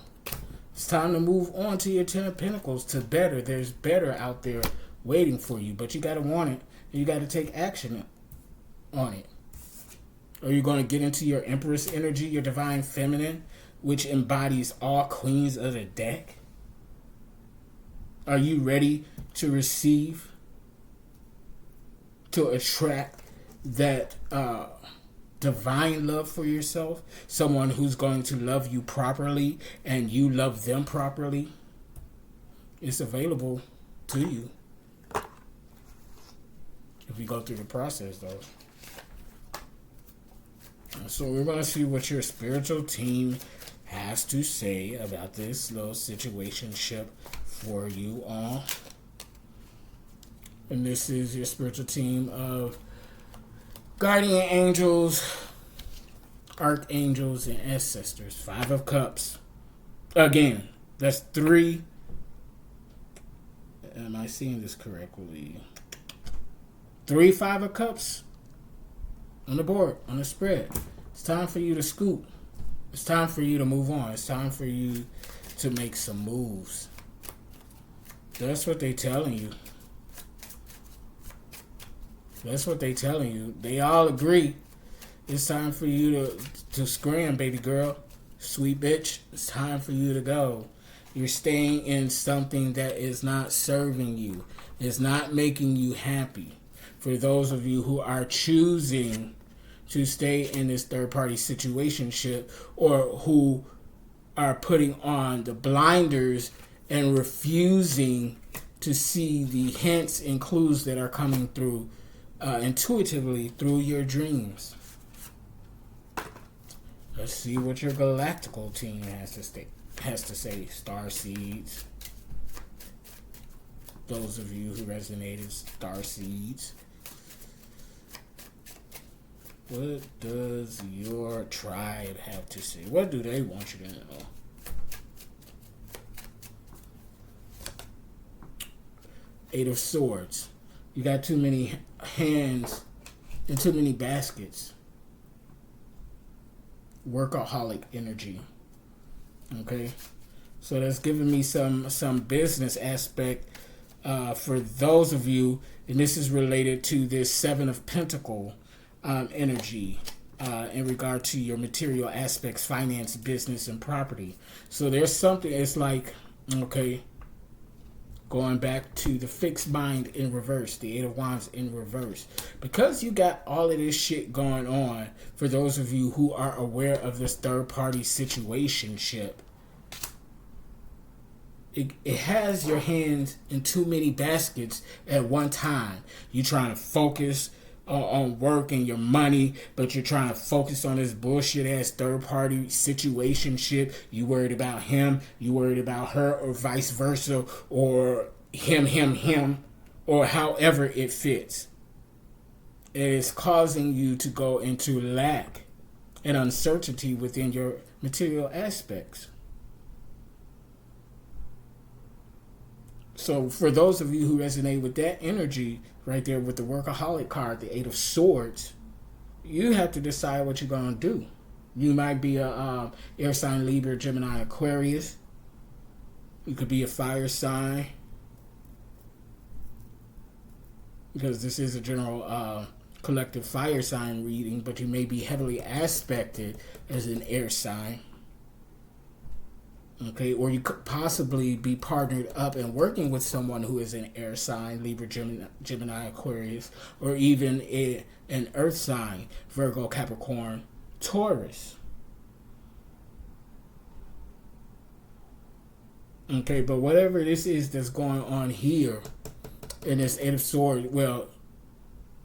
It's time to move on to your Ten of Pentacles, to better. There's better out there waiting for you, but you got to want it, and you got to take action on it. Are you going to get into your Empress energy, your Divine Feminine, which embodies all queens of the deck? Are you ready to receive, to attract that divine love for yourself? Someone who's going to love you properly and you love them properly? It's available to you if you go through the process, though. So we're going to see what your spiritual team has to say about this little situationship for you all. And this is your spiritual team of guardian angels, archangels, and ancestors. Five of Cups. Again, that's three. Am I seeing this correctly? 3 Five of Cups on the board, on the spread. It's time for you to scoop. It's time for you to move on. It's time for you to make some moves. That's what they're telling you. That's what they're telling you. They all agree. It's time for you to scram, baby girl. Sweet bitch. It's time for you to go. You're staying in something that is not serving you. It's not making you happy. For those of you who are choosing to stay in this third-party situationship, or who are putting on the blinders and refusing to see the hints and clues that are coming through intuitively through your dreams. Let's see what your galactical team has to say. Star seeds. Those of you who resonated, star seeds. What does your tribe have to say? What do they want you to know? Eight of Swords. You got too many hands and too many baskets. Workaholic energy. Okay? So that's giving me some business aspect for those of you, and this is related to this Seven of Pentacles energy in regard to your material aspects, finance, business, and property. So there's something, it's like, okay, Going back to the fixed mind in reverse, the Eight of Wands in reverse. Because you got all of this shit going on, for those of you who are aware of this third-party situationship, it has your hands in too many baskets at one time. You trying to focus on work and your money, but you're trying to focus on this bullshit ass third party situationship. You worried about him, you worried about her, or vice versa, or him, or however it fits. It is causing you to go into lack and uncertainty within your material aspects. So for those of you who resonate with that energy right there with the workaholic card, the Eight of Swords, you have to decide what you're going to do. You might be a air sign, Libra, Gemini, Aquarius. You could be a fire sign, because this is a general collective fire sign reading, but you may be heavily aspected as an air sign. Okay, or you could possibly be partnered up and working with someone who is an air sign, Libra, Gemini, Aquarius, or even an earth sign, Virgo, Capricorn, Taurus. Okay, but whatever this is that's going on here in this Eight of Swords, well,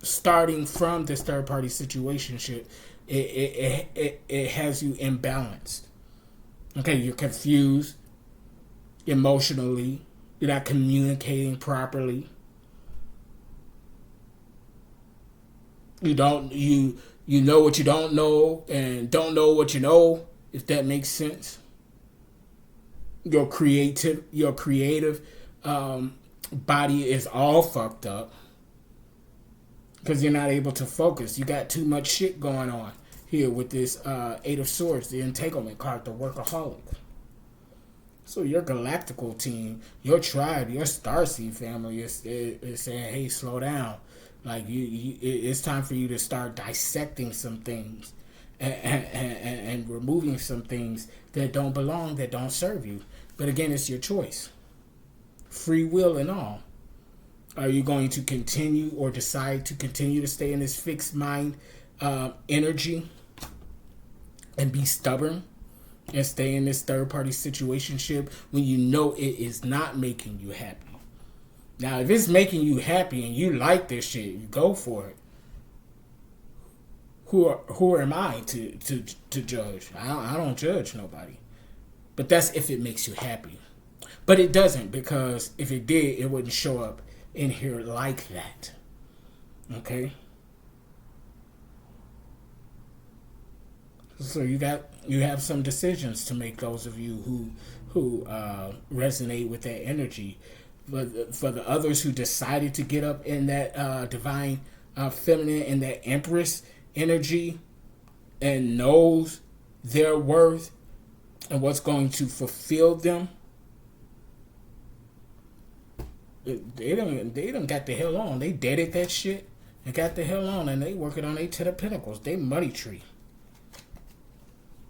starting from this third-party situationship, it has you imbalanced. Okay, you're confused emotionally. You're not communicating properly. You know what you don't know and don't know what you know, if that makes sense. Your creative body is all fucked up because you're not able to focus. You got too much shit going on here with this Eight of Swords, the entanglement card, the workaholic. So your galactical team, your tribe, your starseed family is saying, hey, slow down. Like it's time for you to start dissecting some things and removing some things that don't belong, that don't serve you. But again, it's your choice. Free will and all. Are you going to continue or decide to continue to stay in this fixed mind energy and be stubborn and stay in this third-party situationship when you know it is not making you happy? Now, if it's making you happy and you like this shit, you go for it. Who am I to judge? I don't judge nobody. But that's if it makes you happy. But it doesn't, because if it did, it wouldn't show up in here like that. Okay? So you have some decisions to make, those of you who resonate with that energy. But for the others who decided to get up in that divine feminine and that empress energy and knows their worth and what's going to fulfill them, they done got the hell on. They deaded that shit and got the hell on, and they working on their 10 of Pentacles, they money tree.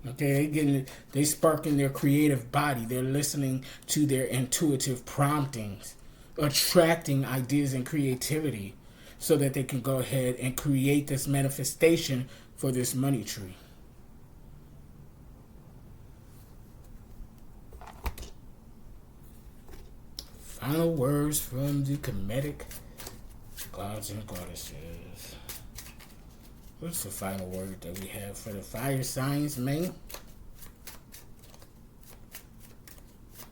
Okay, they sparking their creative body. They're listening to their intuitive promptings, attracting ideas and creativity so that they can go ahead and create this manifestation for this money tree. Final words from the Kemetic gods and goddesses. What's the final word that we have for the fire signs, man?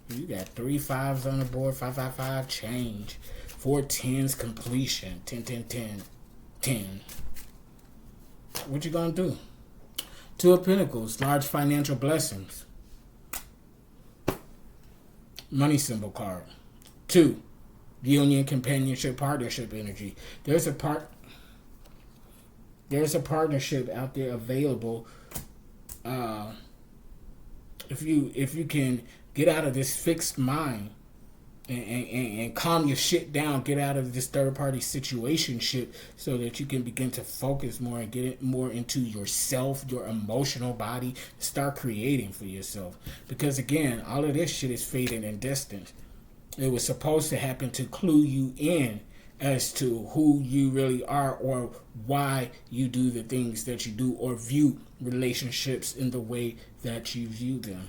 You got 3 5s on the board, 5 5 5 change, 4 10s completion, 10 10 10 10. What you gonna do? 2 of Pentacles, large financial blessings. Money symbol card. 2, union, companionship, partnership energy. There's a partnership out there available. If you can get out of this fixed mind and calm your shit down, get out of this third party situationship so that you can begin to focus more and get it more into yourself, your emotional body, start creating for yourself. Because again, all of this shit is fading and distant. It was supposed to happen to clue you in as to who you really are, or why you do the things that you do, or view relationships in the way that you view them.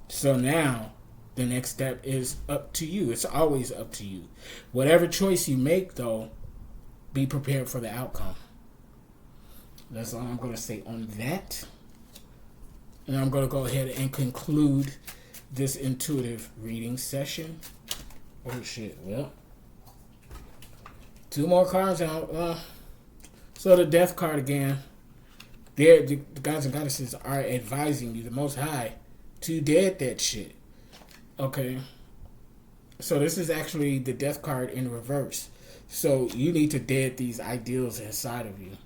So now the next step is up to you. It's always up to you. Whatever choice you make, though, be prepared for the outcome. That's all I'm going to say on that. And I'm going to go ahead and conclude this intuitive reading session. Oh shit, well, 2 more cards out. So the death card again. The gods and goddesses are advising you, the Most High, to dead that shit. Okay. So this is actually the death card in reverse. So you need to dead these ideals inside of you.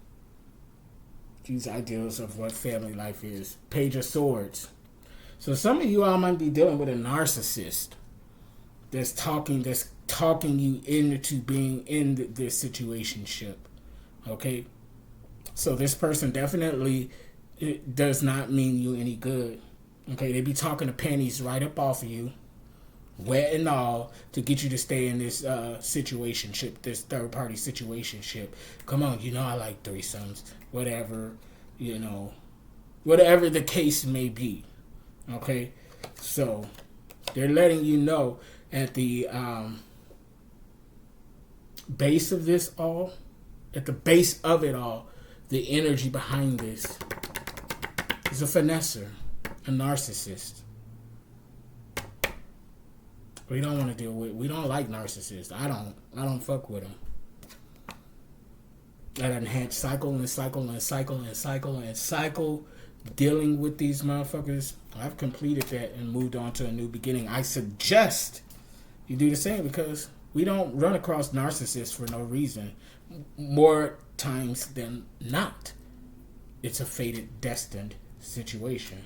These ideals of what family life is. Page of Swords. So some of you all might be dealing with a narcissist that's talking you into being in this situationship. Okay? So this person definitely, it does not mean you any good. Okay? They be talking the panties right up off of you, wet and all, to get you to stay in this situationship, this third party situationship. Come on, I like threesomes, whatever, whatever the case may be. Okay, so they're letting you know at the base of this all, at the base of it all, the energy behind this is a finesser, a narcissist. We don't want to deal with. We don't like narcissists. I don't fuck with them. I done had cycle dealing with these motherfuckers. I've completed that and moved on to a new beginning. I suggest you do the same, because we don't run across narcissists for no reason. More times than not, it's a fated, destined situation.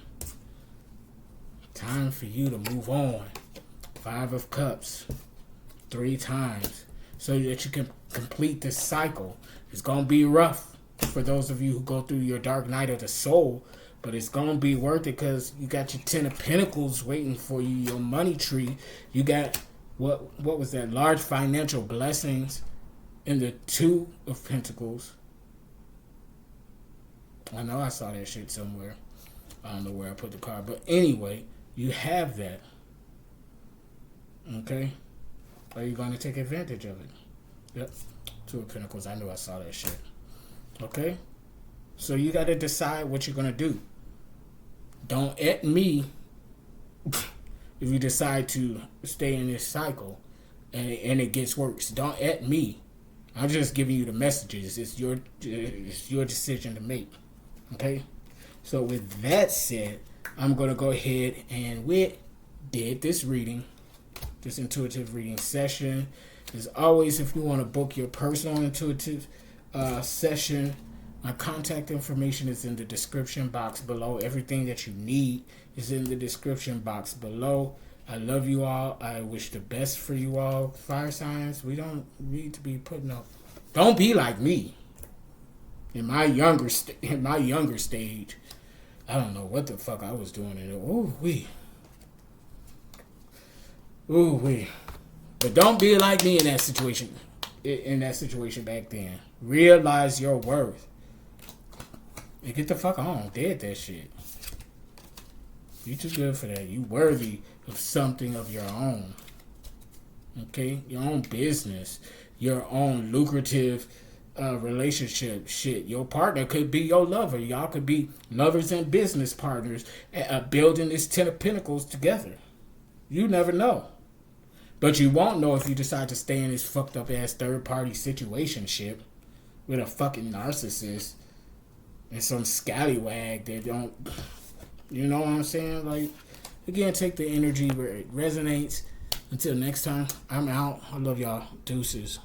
Time for you to move on. 5 of Cups 3 times so that you can complete this cycle. It's going to be rough for those of you who go through your dark night of the soul, but it's going to be worth it, because you got your 10 of Pentacles waiting for you, your money tree. You got, what was that? Large financial blessings in the 2 of Pentacles. I know I saw that shit somewhere. I don't know where I put the card, but anyway, you have that. Okay? Are you going to take advantage of it? Yep. 2 of Pentacles. I knew I saw that shit. Okay? So you got to decide what you're going to do. Don't at me if you decide to stay in this cycle and it gets worse. Don't at me. I'm just giving you the messages. It's your decision to make. Okay? So with that said, I'm going to go ahead and we did this reading. This intuitive reading session. As always, if you want to book your personal intuitive session, my contact information is in the description box below. Everything that you need is in the description box below. I love you all. I wish the best for you all. Fire signs, we don't need to be putting up. Don't be like me. In my younger stage, I don't know what the fuck I was doing in it. Ooh wee. But don't be like me in that situation. In that situation back then. Realize your worth. And get the fuck on. Dead that shit. You too good for that. You worthy of something of your own. Okay? Your own business. Your own lucrative relationship. Shit. Your partner could be your lover. Y'all could be lovers and business partners. Building this 10 of Pentacles together. You never know. But you won't know if you decide to stay in this fucked up ass third party situationship with a fucking narcissist and some scallywag that don't, you know what I'm saying? Like, again, take the energy where it resonates. Until next time, I'm out. I love y'all. Deuces.